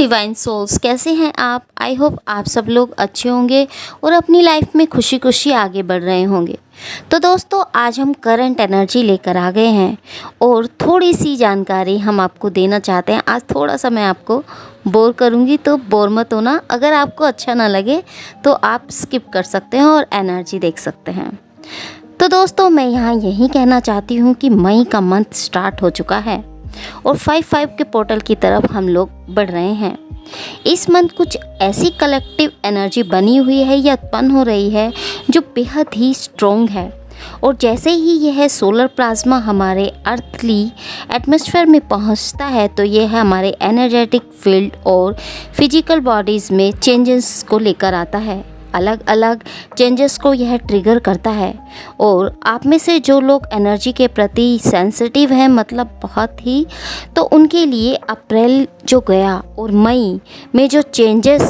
Divine souls, कैसे हैं आप? आई होप आप सब लोग अच्छे होंगे और अपनी लाइफ में खुशी खुशी आगे बढ़ रहे होंगे। तो दोस्तों, आज हम करंट एनर्जी लेकर आ गए हैं और थोड़ी सी जानकारी हम आपको देना चाहते हैं। आज थोड़ा सा मैं आपको बोर करूंगी, तो बोर मत होना। अगर आपको अच्छा ना लगे तो आप स्किप कर सकते हैं और एनर्जी देख सकते हैं। तो दोस्तों, मैं यहाँ यही कहना चाहती हूँ कि मई का मंथ स्टार्ट हो चुका है और 5-5 के पोर्टल की तरफ हम लोग बढ़ रहे हैं। इस मंथ कुछ ऐसी कलेक्टिव एनर्जी बनी हुई है या उत्पन्न हो रही है जो बेहद ही स्ट्रॉन्ग है। और जैसे ही यह सोलर प्लाज्मा हमारे अर्थली एटमॉस्फेयर में पहुंचता है तो यह हमारे एनर्जेटिक फील्ड और फिजिकल बॉडीज़ में चेंजेस को लेकर आता है। अलग अलग चेंजेस को यह ट्रिगर करता है और आप में से जो लोग एनर्जी के प्रति सेंसिटिव हैं, मतलब बहुत ही, तो उनके लिए अप्रैल जो गया और मई में जो चेंजेस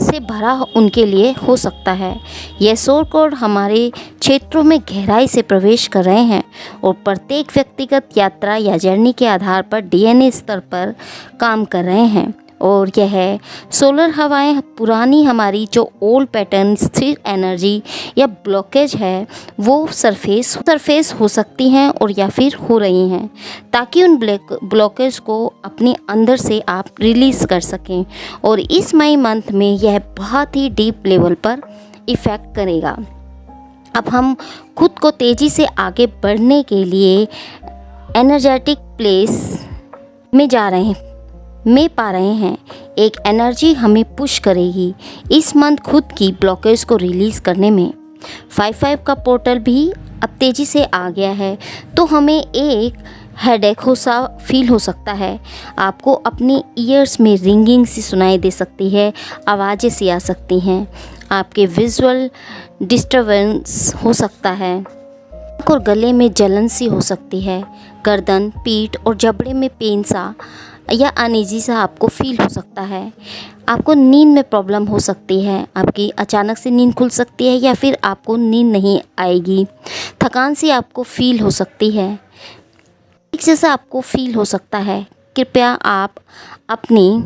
से भरा उनके लिए हो सकता है। यह सोल कोड हमारे क्षेत्रों में गहराई से प्रवेश कर रहे हैं और प्रत्येक व्यक्तिगत यात्रा या जर्नी के आधार पर डीएनए स्तर पर काम कर रहे हैं। और यह सोलर हवाएं पुरानी हमारी जो ओल्ड पैटर्न स्थिर एनर्जी या ब्लॉकेज है वो सरफेस हो सकती हैं और या फिर हो रही हैं, ताकि उन ब्लॉकेज को अपने अंदर से आप रिलीज़ कर सकें। और इस मई मंथ में यह बहुत ही डीप लेवल पर इफ़ेक्ट करेगा। अब हम खुद को तेज़ी से आगे बढ़ने के लिए एनर्जेटिक प्लेस में जा रहे हैं पा रहे हैं। एक एनर्जी हमें पुश करेगी इस मंथ खुद की ब्लॉकेज को रिलीज़ करने में। 5-5 का पोर्टल भी अब तेज़ी से आ गया है, तो हमें एक हेडेक फील हो सकता है। आपको अपने ईयर्स में रिंगिंग सी सुनाई दे सकती है, आवाज़ें सी आ सकती हैं, आपके विजुअल डिस्टर्बेंस हो सकता है और गले में जलन सी हो सकती है। गर्दन, पीठ और जबड़े में पेन सा या अनईजी सा आपको फील हो सकता है। आपको नींद में प्रॉब्लम हो सकती है, आपकी अचानक से नींद खुल सकती है या फिर आपको नींद नहीं आएगी। थकान सी आपको फील हो सकती है, एक जैसा आपको फील हो सकता है। कृपया आप अपनी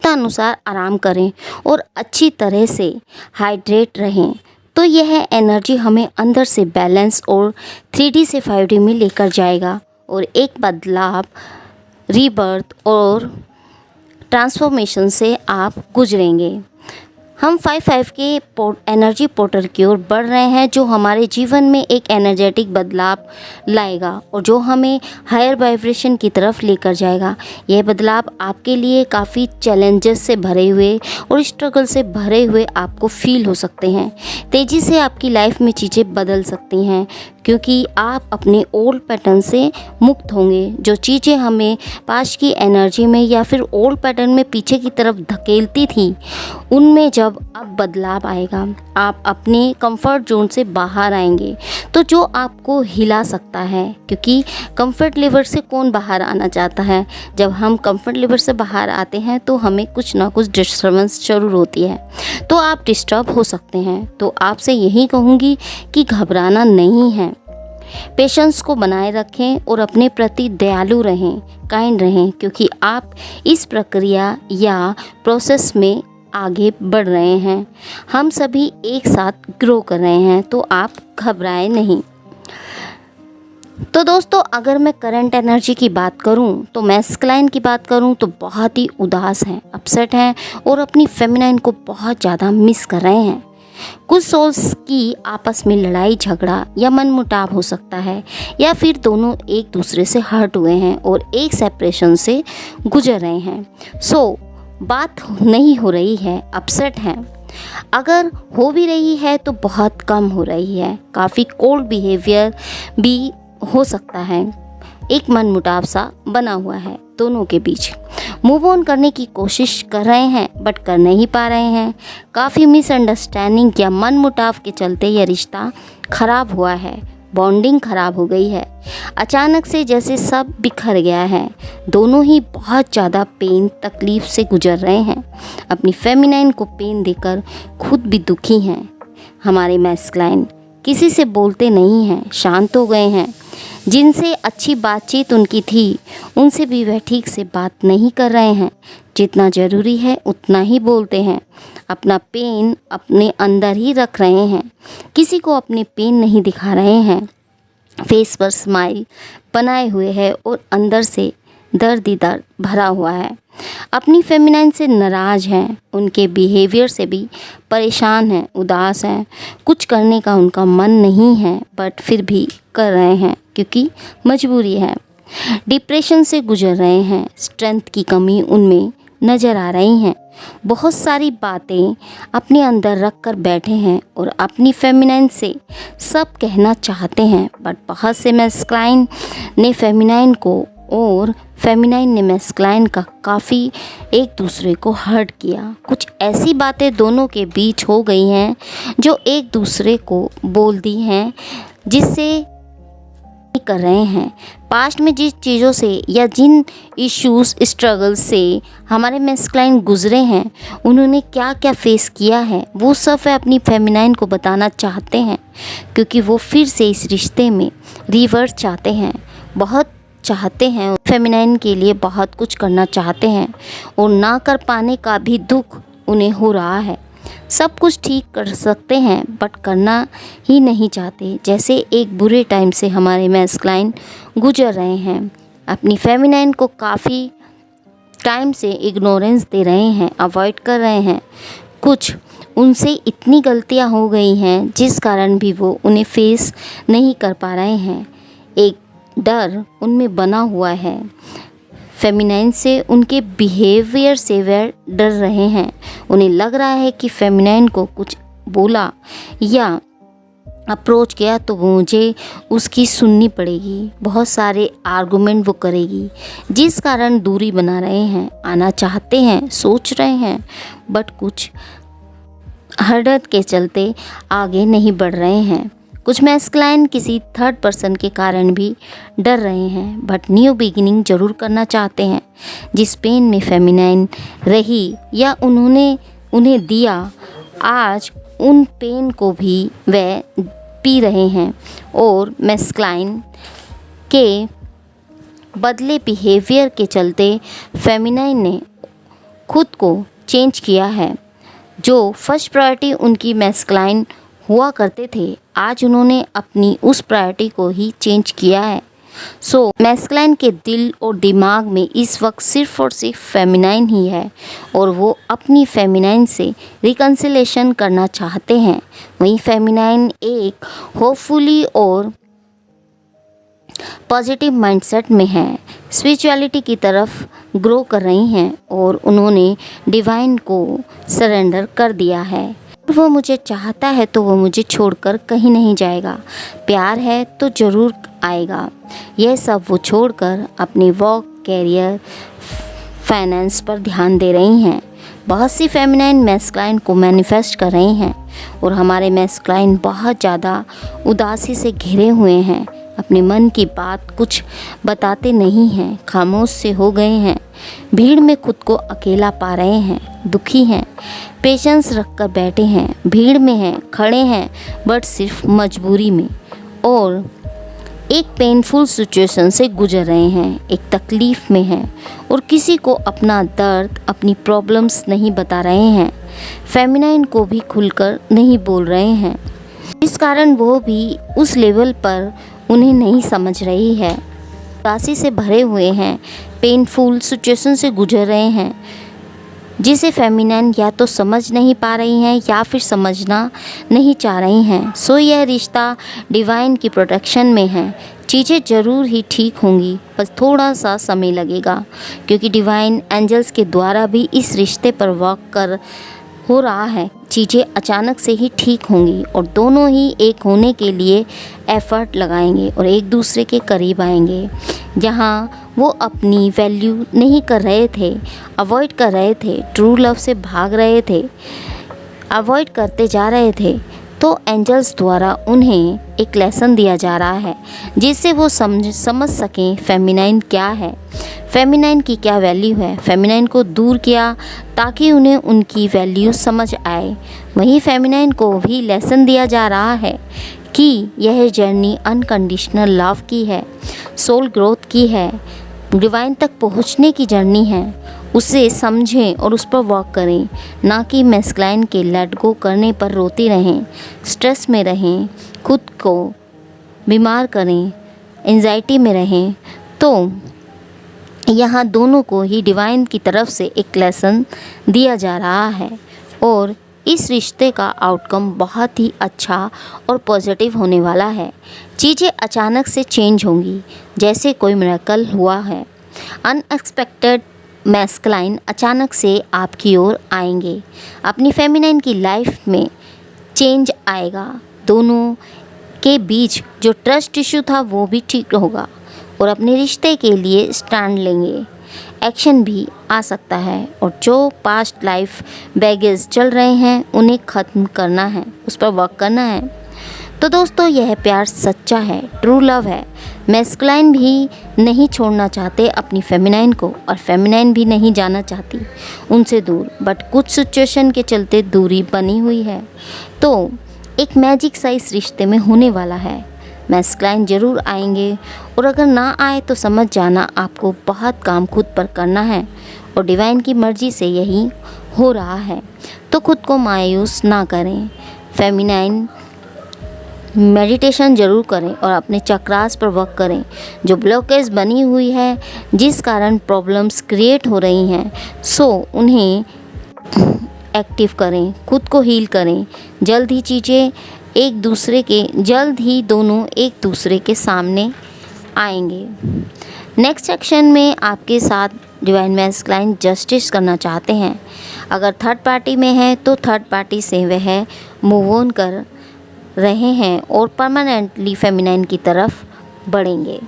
अनुसार आराम करें और अच्छी तरह से हाइड्रेट रहें। तो यह एनर्जी हमें अंदर से बैलेंस और 3D से 5D में लेकर जाएगा और एक बदलाव, रीबर्थ और ट्रांसफॉर्मेशन से आप गुजरेंगे। हम 5-5 के एनर्जी पोर्टल की ओर बढ़ रहे हैं, जो हमारे जीवन में एक एनर्जेटिक बदलाव लाएगा और जो हमें हायर वाइब्रेशन की तरफ लेकर जाएगा। यह बदलाव आपके लिए काफ़ी चैलेंजेस से भरे हुए और स्ट्रगल से भरे हुए आपको फील हो सकते हैं। तेज़ी से आपकी लाइफ में चीज़ें बदल सकती हैं क्योंकि आप अपने ओल्ड पैटर्न से मुक्त होंगे। जो चीज़ें हमें पास्ट की एनर्जी में या फिर ओल्ड पैटर्न में पीछे की तरफ धकेलती थी, उनमें जब अब बदलाव आएगा, आप अपने कंफर्ट जोन से बाहर आएंगे, तो जो आपको हिला सकता है, क्योंकि कंफर्ट लेवल से कौन बाहर आना चाहता है। जब हम कंफर्ट लेवल से बाहर आते हैं तो हमें कुछ ना कुछ डिस्टर्बेंस जरूर होती है, तो आप डिस्टर्ब हो सकते हैं। तो आपसे यही कहूँगी कि घबराना नहीं है, पेशेंस को बनाए रखें और अपने प्रति दयालु रहें, काइंड रहें, क्योंकि आप इस प्रक्रिया या प्रोसेस में आगे बढ़ रहे हैं। हम सभी एक साथ ग्रो कर रहे हैं, तो आप घबराएं नहीं। तो दोस्तों, अगर मैं करंट एनर्जी की बात करूं, तो मैस्कुलाइन की बात करूं तो बहुत ही उदास हैं, अपसेट हैं और अपनी फेमिनाइन को बहुत ज़्यादा मिस कर रहे हैं। कुछ सोल्स की आपस में लड़ाई झगड़ा या मनमुटाव हो सकता है, या फिर दोनों एक दूसरे से हर्ट हुए हैं और एक सेपरेशन से गुजर रहे हैं। बात नहीं हो रही है, अपसेट हैं। अगर हो भी रही है तो बहुत कम हो रही है। काफ़ी कोल्ड बिहेवियर भी हो सकता है, एक मनमुटाव सा बना हुआ है दोनों के बीच। मूव ऑन करने की कोशिश कर रहे हैं बट कर नहीं पा रहे हैं। काफ़ी मिसअंडरस्टैंडिंग या मनमुटाव के चलते यह रिश्ता खराब हुआ है, बॉन्डिंग खराब हो गई है। अचानक से जैसे सब बिखर गया है। दोनों ही बहुत ज़्यादा पेन, तकलीफ़ से गुजर रहे हैं। अपनी फेमिनाइन को पेन देकर खुद भी दुखी हैं। हमारे मैस्कुलाइन किसी से बोलते नहीं हैं, शांत हो गए हैं। जिनसे अच्छी बातचीत उनकी थी, उनसे भी वह ठीक से बात नहीं कर रहे हैं। जितना ज़रूरी है उतना ही बोलते हैं। अपना पेन अपने अंदर ही रख रहे हैं, किसी को अपने पेन नहीं दिखा रहे हैं। फेस पर स्माइल बनाए हुए है और अंदर से दर्द ही दर्द भरा हुआ है। अपनी फेमिनाइन से नाराज़ हैं, उनके बिहेवियर से भी परेशान हैं, उदास हैं। कुछ करने का उनका मन नहीं है बट फिर भी कर रहे हैं क्योंकि मजबूरी है। डिप्रेशन से गुजर रहे हैं, स्ट्रेंथ की कमी उनमें नज़र आ रही हैं। बहुत सारी बातें अपने अंदर रख कर बैठे हैं और अपनी फेमिनाइन से सब कहना चाहते हैं बट बहुत से मैस्कुलाइन ने फेमिनाइन को और फेमिनाइन ने मैस्कुलाइन का काफ़ी एक दूसरे को हर्ट किया। कुछ ऐसी बातें दोनों के बीच हो गई हैं जो एक दूसरे को बोल दी हैं, जिससे कर रहे हैं। पास्ट में जिस चीज़ों से या जिन इश्यूज स्ट्रगल से हमारे मैस्कुलाइन गुजरे हैं, उन्होंने क्या क्या फेस किया है, वो सब वे अपनी फेमिनाइन को बताना चाहते हैं क्योंकि वो फिर से इस रिश्ते में रिवर्स चाहते हैं, बहुत चाहते हैं। फेमिनाइन के लिए बहुत कुछ करना चाहते हैं और ना कर पाने का भी दुख उन्हें हो रहा है। सब कुछ ठीक कर सकते हैं बट करना ही नहीं चाहते। जैसे एक बुरे टाइम से हमारे मैस्कुलाइन गुजर रहे हैं, अपनी फेमिनाइन को काफ़ी टाइम से इग्नोरेंस दे रहे हैं, अवॉइड कर रहे हैं। कुछ उनसे इतनी गलतियां हो गई हैं जिस कारण भी वो उन्हें फेस नहीं कर पा रहे हैं। एक डर उनमें बना हुआ है, फेमिनाइन से उनके बिहेवियर से वे डर रहे हैं। उन्हें लग रहा है कि फेमिनाइन को कुछ बोला या अप्रोच किया तो मुझे उसकी सुननी पड़ेगी, बहुत सारे आर्गुमेंट वो करेगी, जिस कारण दूरी बना रहे हैं। आना चाहते हैं, सोच रहे हैं बट कुछ हरकत के चलते आगे नहीं बढ़ रहे हैं। कुछ मैस्कुलाइन किसी थर्ड पर्सन के कारण भी डर रहे हैं बट न्यू बिगिनिंग ज़रूर करना चाहते हैं। जिस पेन में फेमिनाइन रही या उन्हें दिया, आज उन पेन को भी वे पी रहे हैं और मैस्कुलाइन के बदले बिहेवियर के चलते फेमिनाइन ने खुद को चेंज किया है। जो फर्स्ट प्रायोरिटी उनकी मैस्कुलाइन हुआ करते थे, आज उन्होंने अपनी उस प्रायोरिटी को ही चेंज किया है। सो मैस्कुलाइन के दिल और दिमाग में इस वक्त सिर्फ और सिर्फ फेमिनाइन ही है और वो अपनी फेमिनाइन से रिकन्सिलेशन करना चाहते हैं। वहीं फेमिनाइन एक होपफुली और पॉजिटिव माइंडसेट में है, स्पिरिचुअलिटी की तरफ ग्रो कर रही हैं और उन्होंने डिवाइन को सरेंडर कर दिया है। वो मुझे चाहता है तो वो मुझे छोड़कर कहीं नहीं जाएगा, प्यार है तो ज़रूर आएगा। यह सब वो छोड़कर अपने वर्क, कैरियर, फाइनेंस पर ध्यान दे रही हैं। बहुत सी फेमिनाइन मैस्कुलाइन को मैनिफेस्ट कर रही हैं और हमारे मैस्कुलाइन बहुत ज़्यादा उदासी से घिरे हुए हैं। अपने मन की बात कुछ बताते नहीं हैं, खामोश से हो गए हैं, भीड़ में खुद को अकेला पा रहे हैं, दुखी हैं, पेशेंस रख कर बैठे हैं, भीड़ में हैं, खड़े हैं बट सिर्फ मजबूरी में, और एक पेनफुल सिचुएशन से गुजर रहे हैं, एक तकलीफ़ में हैं और किसी को अपना दर्द, अपनी प्रॉब्लम्स नहीं बता रहे हैं। फेमिनाइन को भी खुलकर नहीं बोल रहे हैं, इस कारण वो भी उस लेवल पर उन्हें नहीं समझ रही है। उदासी से भरे हुए हैं, पेनफुल सिचुएशन से गुजर रहे हैं जिसे फेमिनाइन या तो समझ नहीं पा रही हैं या फिर समझना नहीं चाह रही हैं। सो यह रिश्ता डिवाइन की प्रोटेक्शन में है। चीज़ें ज़रूर ही ठीक होंगी, बस थोड़ा सा समय लगेगा क्योंकि डिवाइन एंजल्स के द्वारा भी इस रिश्ते पर वर्क कर हो रहा है। चीज़ें अचानक से ही ठीक होंगी और दोनों ही एक होने के लिए एफ़र्ट लगाएंगे और एक दूसरे के करीब आएंगे। जहाँ वो अपनी वैल्यू नहीं कर रहे थे, अवॉइड कर रहे थे, ट्रू लव से भाग रहे थे, अवॉइड करते जा रहे थे, तो एंजल्स द्वारा उन्हें एक लेसन दिया जा रहा है जिससे वो समझ सकें फेमिनाइन क्या है, फेमिनाइन की क्या वैल्यू है। फेमिनाइन को दूर किया ताकि उन्हें उनकी वैल्यू समझ आए। वहीं फेमिनाइन को भी लेसन दिया जा रहा है कि यह जर्नी अनकंडीशनल लव की है, सोल ग्रोथ की है। डिवाइन तक पहुंचने की जर्नी है, उसे समझें और उस पर वर्क करें, ना कि मैस्कुलाइन के लेट गो करने पर रोती रहें, स्ट्रेस में रहें, खुद को बीमार करें, एंजाइटी में रहें। तो यहाँ दोनों को ही डिवाइन की तरफ से एक लेसन दिया जा रहा है और इस रिश्ते का आउटकम बहुत ही अच्छा और पॉजिटिव होने वाला है। चीज़ें अचानक से चेंज होंगी, जैसे कोई मिरेकल हुआ है। अनएक्सपेक्टेड मैस्कुलाइन अचानक से आपकी ओर आएंगे। अपनी फेमिनाइन की लाइफ में चेंज आएगा। दोनों के बीच जो ट्रस्ट इशू था वो भी ठीक होगा और अपने रिश्ते के लिए स्टैंड लेंगे। एक्शन भी आ सकता है और जो पास्ट लाइफ बैगेज चल रहे हैं उन्हें ख़त्म करना है, उस पर वर्क करना है। तो दोस्तों, यह प्यार सच्चा है, ट्रू लव है। मैस्कुलाइन भी नहीं छोड़ना चाहते अपनी फेमिनाइन को और फेमिनाइन भी नहीं जाना चाहती उनसे दूर, बट कुछ सिचुएशन के चलते दूरी बनी हुई है। तो एक मैजिक सा इस रिश्ते में होने वाला है। मैस्कुलाइन ज़रूर आएंगे और अगर ना आए तो समझ जाना आपको बहुत काम खुद पर करना है और डिवाइन की मर्ज़ी से यही हो रहा है। तो खुद को मायूस ना करें। फेमिनाइन मेडिटेशन ज़रूर करें और अपने चक्रास पर वर्क करें। जो ब्लॉकेज बनी हुई है, जिस कारण प्रॉब्लम्स क्रिएट हो रही हैं, सो उन्हें एक्टिव करें, खुद को हील करें। जल्द ही दोनों एक दूसरे के सामने आएंगे। नेक्स्ट सेक्शन में आपके साथ डिवाइन मैस्कुलाइन जस्टिस करना चाहते हैं। अगर थर्ड पार्टी में है तो थर्ड पार्टी से वह मूव ऑन कर रहे हैं और परमानेंटली फेमिनाइन की तरफ बढ़ेंगे।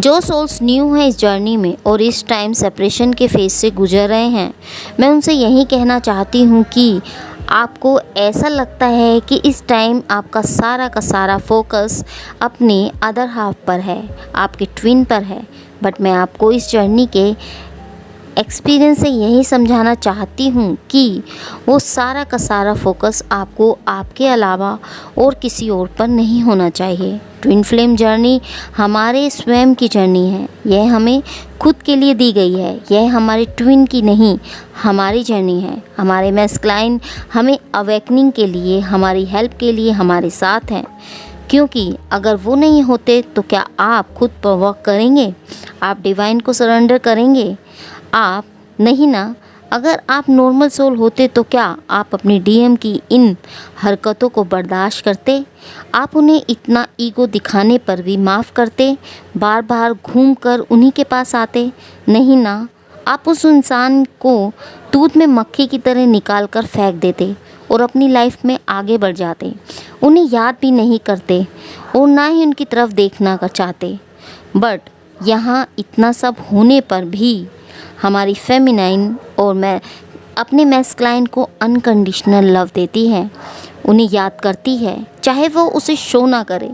जो सोल्स न्यू हैं इस जर्नी में और इस टाइम सेपरेशन के फेज से गुजर रहे हैं, मैं उनसे यही कहना चाहती हूँ कि आपको ऐसा लगता है कि इस टाइम आपका सारा का सारा फोकस अपने अदर हाफ पर है, आपके ट्विन पर है, बट मैं आपको इस जर्नी के एक्सपीरियंस से यही समझाना चाहती हूँ कि वो सारा का सारा फोकस आपको आपके अलावा और किसी और पर नहीं होना चाहिए। ट्विन फ्लेम जर्नी हमारे स्वयं की जर्नी है, यह हमें खुद के लिए दी गई है, यह हमारे ट्विन की नहीं हमारी जर्नी है। हमारे मैस्कुलाइन हमें अवेकनिंग के लिए, हमारी हेल्प के लिए हमारे साथ हैं, क्योंकि अगर वो नहीं होते तो क्या आप खुद पर वर्क करेंगे? आप डिवाइन को सरेंडर करेंगे? आप नहीं ना। अगर आप नॉर्मल सोल होते तो क्या आप अपनी डीएम की इन हरकतों को बर्दाश्त करते? आप उन्हें इतना ईगो दिखाने पर भी माफ़ करते? बार बार घूमकर उन्हीं के पास आते? नहीं ना। आप उस इंसान को दूध में मक्खी की तरह निकाल कर फेंक देते और अपनी लाइफ में आगे बढ़ जाते। उन्हें याद भी नहीं करते और ना ही उनकी तरफ देखना कर चाहते। बट यहाँ इतना सब होने पर भी हमारी फेमिनाइन और मैं अपने मैस्कुलाइन को अनकंडीशनल लव देती है, उन्हें याद करती है, चाहे वो उसे शो ना करे।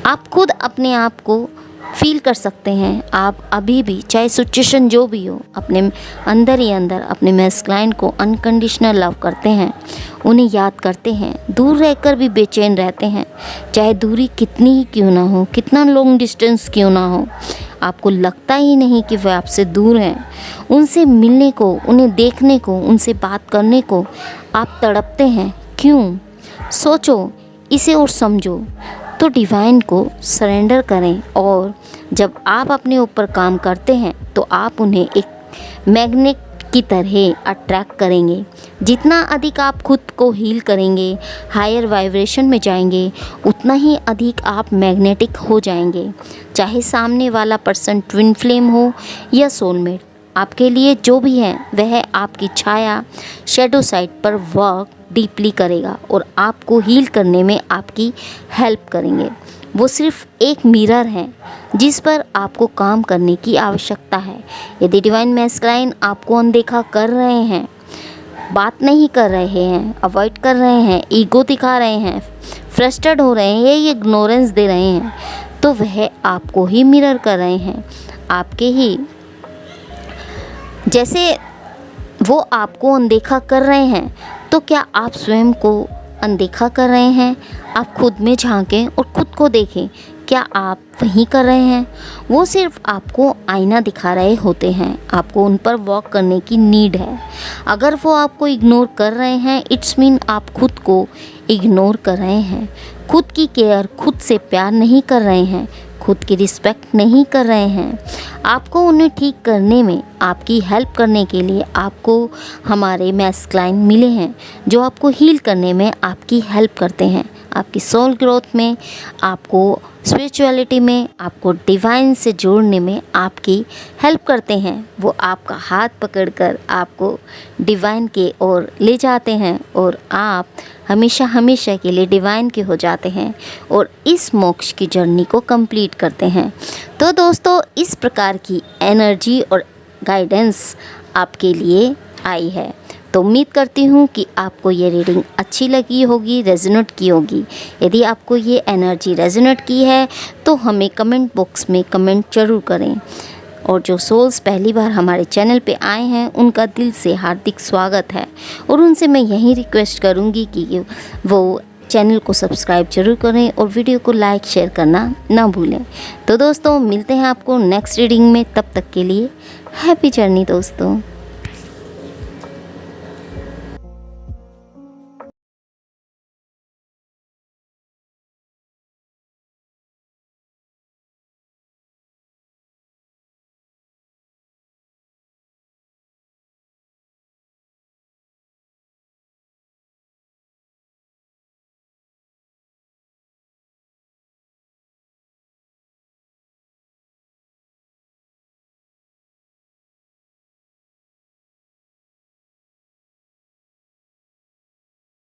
आप खुद अपने आप को फील कर सकते हैं। आप अभी भी, चाहे सिचुएशन जो भी हो, अपने अंदर ही अंदर अपने मैस्कुलाइन को अनकंडीशनल लव करते हैं, उन्हें याद करते हैं, दूर रहकर भी बेचैन रहते हैं, चाहे दूरी कितनी ही क्यों ना हो, कितना लॉन्ग डिस्टेंस क्यों ना हो। आपको लगता ही नहीं कि वे आपसे दूर हैं। उनसे मिलने को, उन्हें देखने को, उनसे बात करने को आप तड़पते हैं। क्यों? सोचो इसे और समझो। तो डिवाइन को सरेंडर करें और जब आप अपने ऊपर काम करते हैं तो आप उन्हें एक मैग्नेट की तरह अट्रैक्ट करेंगे। जितना अधिक आप खुद को हील करेंगे, हायर वाइब्रेशन में जाएंगे, उतना ही अधिक आप मैग्नेटिक हो जाएंगे। चाहे सामने वाला पर्सन ट्विन फ्लेम हो या सोलमेट, आपके लिए जो भी है वह आपकी छाया, शैडो साइड पर वर्क डीपली करेगा और आपको हील करने में आपकी हेल्प करेंगे। वो सिर्फ एक मिरर है जिस पर आपको काम करने की आवश्यकता है। यदि डिवाइन मैस्कुलाइन आपको अनदेखा कर रहे हैं, बात नहीं कर रहे हैं, अवॉइड कर रहे हैं, ईगो दिखा रहे हैं, फ्रस्ट्रेट हो रहे हैं या इग्नोरेंस दे रहे हैं, तो वह आपको ही मिरर कर रहे हैं। आपके ही जैसे वो आपको अनदेखा कर रहे हैं, तो क्या आप स्वयं को अनदेखा कर रहे हैं? आप खुद में झांकें और खुद को देखें क्या आप वही कर रहे हैं? वो सिर्फ आपको आईना दिखा रहे होते हैं, आपको उन पर वर्क करने की नीड है। अगर वो आपको इग्नोर कर रहे हैं, इट्स मीन आप खुद को इग्नोर कर रहे हैं, खुद की केयर, खुद से प्यार नहीं कर रहे हैं, खुद की रिस्पेक्ट नहीं कर रहे हैं। आपको उन्हें ठीक करने में, आपकी हेल्प करने के लिए आपको हमारे मैस्कुलाइन मिले हैं, जो आपको हील करने में आपकी हेल्प करते हैं, आपकी सोल ग्रोथ में, आपको स्पिरिचुअलिटी में, आपको डिवाइन से जोड़ने में आपकी हेल्प करते हैं। वो आपका हाथ पकड़कर आपको डिवाइन के ओर ले जाते हैं और आप हमेशा हमेशा के लिए डिवाइन के हो जाते हैं और इस मोक्ष की जर्नी को कंप्लीट करते हैं। तो दोस्तों, इस प्रकार की एनर्जी और गाइडेंस आपके लिए आई है। तो उम्मीद करती हूँ कि आपको ये रीडिंग अच्छी लगी होगी, रेजोनेट की होगी। यदि आपको ये एनर्जी रेजोनेट की है तो हमें कमेंट बॉक्स में कमेंट ज़रूर करें। और जो सोल्स पहली बार हमारे चैनल पे आए हैं, उनका दिल से हार्दिक स्वागत है और उनसे मैं यही रिक्वेस्ट करूँगी कि वो चैनल को सब्सक्राइब जरूर करें और वीडियो को लाइक शेयर करना ना भूलें। तो दोस्तों, मिलते हैं आपको नेक्स्ट रीडिंग में। तब तक के लिए हैप्पी जर्नी दोस्तों।